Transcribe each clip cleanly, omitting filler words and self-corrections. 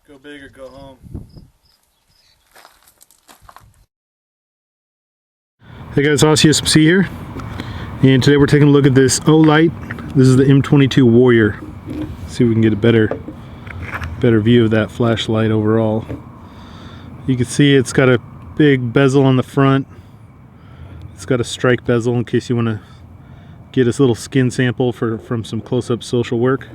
Go big or go home. Hey guys, OSSMC here, and today we're taking a look at this Olight. This is the M22 Warrior. See if we can get a better view of that flashlight overall. You can see it's got a big bezel on the front. It's got a strike bezel in case you want to get this little skin sample from some close-up social work.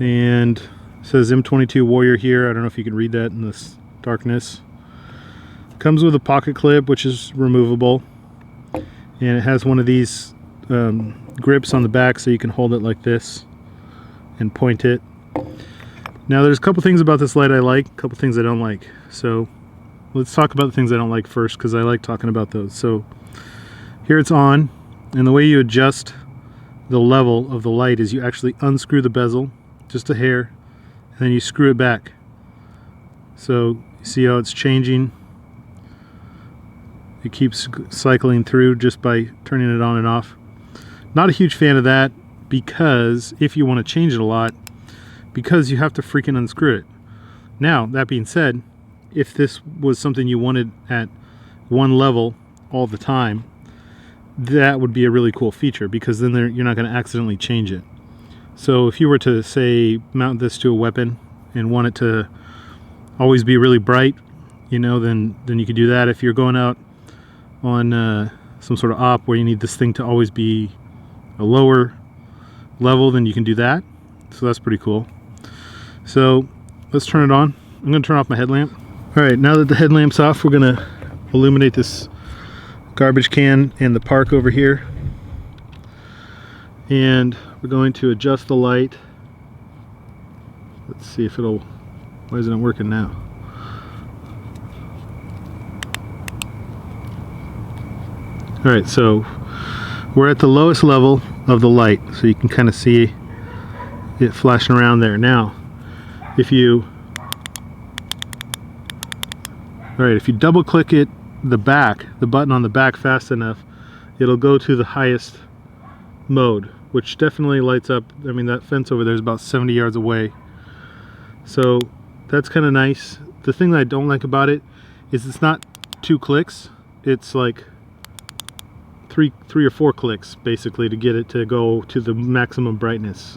And it says M22 Warrior here. I don't know if you can read that in this darkness. Comes with a pocket clip, which is removable, and it has one of these grips on the back so you can hold it like this and point it. Now there's a couple things about this light I like, a couple things I don't like. So let's talk about the things I don't like first, because I like talking about those. So here it's on, and the way you adjust the level of the light is you actually unscrew the bezel just a hair, and then you screw it back. So you see how it's changing. It keeps cycling through just by turning it on and off. Not a huge fan of that, because if you want to change it a lot, because you have to freaking unscrew it. Now, that being said, if this was something you wanted at one level all the time, that would be a really cool feature, because then you're not going to accidentally change it. So if you were to, say, mount this to a weapon and want it to always be really bright, you know, then you could do that. If you're going out on some sort of op where you need this thing to always be a lower level, then you can do that. So that's pretty cool. So let's turn it on. I'm going to turn off my headlamp. Alright, now that the headlamp's off, we're going to illuminate this garbage can and the park over here. And we're going to adjust the light. Let's see if it'll... Why isn't it working now? Alright, so we're at the lowest level of the light, so you can kind of see it flashing around there. Now, if you double click it, the button on the back fast enough, it'll go to the highest mode, which definitely lights up. I mean, that fence over there is about 70 yards away. So that's kind of nice. The thing that I don't like about it is it's not 2 clicks. It's like three or four clicks basically to get it to go to the maximum brightness,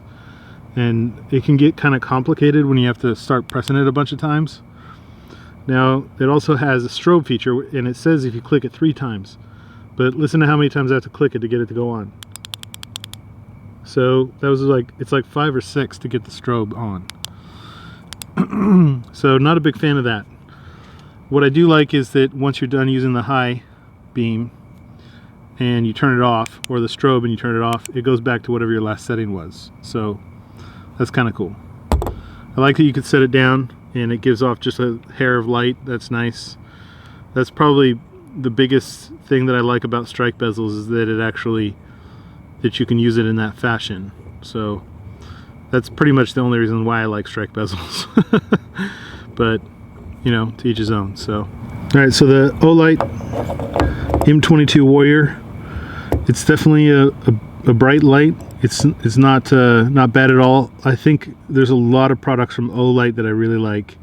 and it can get kind of complicated when you have to start pressing it a bunch of times. Now it also has a strobe feature, and it says if you click it 3 times, but listen to how many times I have to click it to get it to go on. So that was like, it's like 5 or 6 to get the strobe on. So not a big fan of that. What I do like is that once you're done using the high beam and you turn it off, or the strobe and you turn it off, it goes back to whatever your last setting was. So that's kind of cool. I like that you can set it down and it gives off just a hair of light. That's nice. That's probably the biggest thing that I like about strike bezels, is that that you can use it in that fashion. So that's pretty much the only reason why I like strike bezels. But you know, to each his own. So alright, so the Olight M22 Warrior, it's definitely a bright light. It's not bad at all. I think there's a lot of products from Olight that I really like,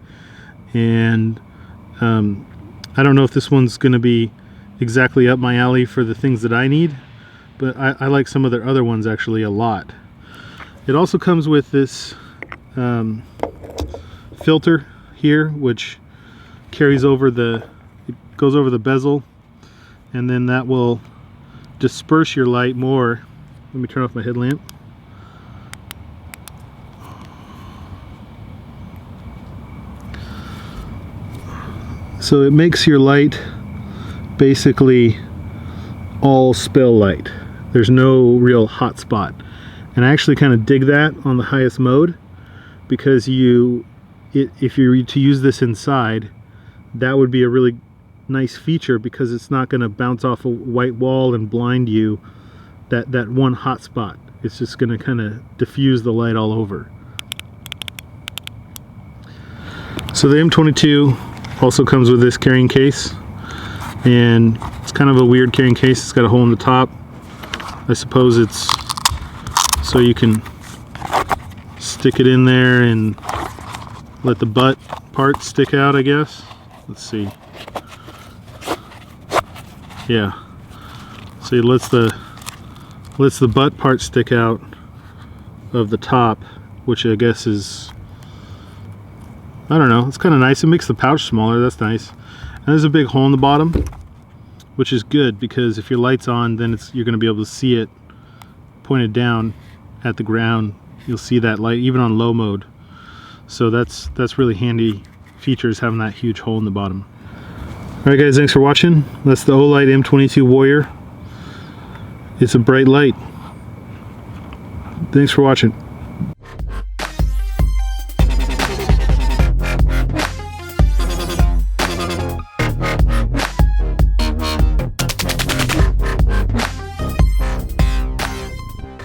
and I don't know if this one's going to be exactly up my alley for the things that I need, but I like some of their other ones actually a lot. It also comes with this filter here, which carries over it goes over the bezel, and then that will disperse your light more. Let me turn off my headlamp. So it makes your light basically all spill light. There's no real hot spot. And I actually kind of dig that on the highest mode, because if you were to use this inside, that would be a really nice feature, because it's not going to bounce off a white wall and blind you, that one hot spot. It's just going to kind of diffuse the light all over. So the M22 also comes with this carrying case, and it's kind of a weird carrying case. It's got a hole in the top. I suppose it's so you can stick it in there and let the butt part stick out, I guess. Let's see. Yeah. So it lets the butt part stick out of the top, which I guess is, I don't know, it's kind of nice. It makes the pouch smaller. That's nice. And there's a big hole in the bottom, which is good because if your light's on, then you're going to be able to see it pointed down at the ground. You'll see that light even on low mode. So that's really handy features, having that huge hole in the bottom. Alright guys, thanks for watching. That's the Olight M22 Warrior. It's a bright light. Thanks for watching.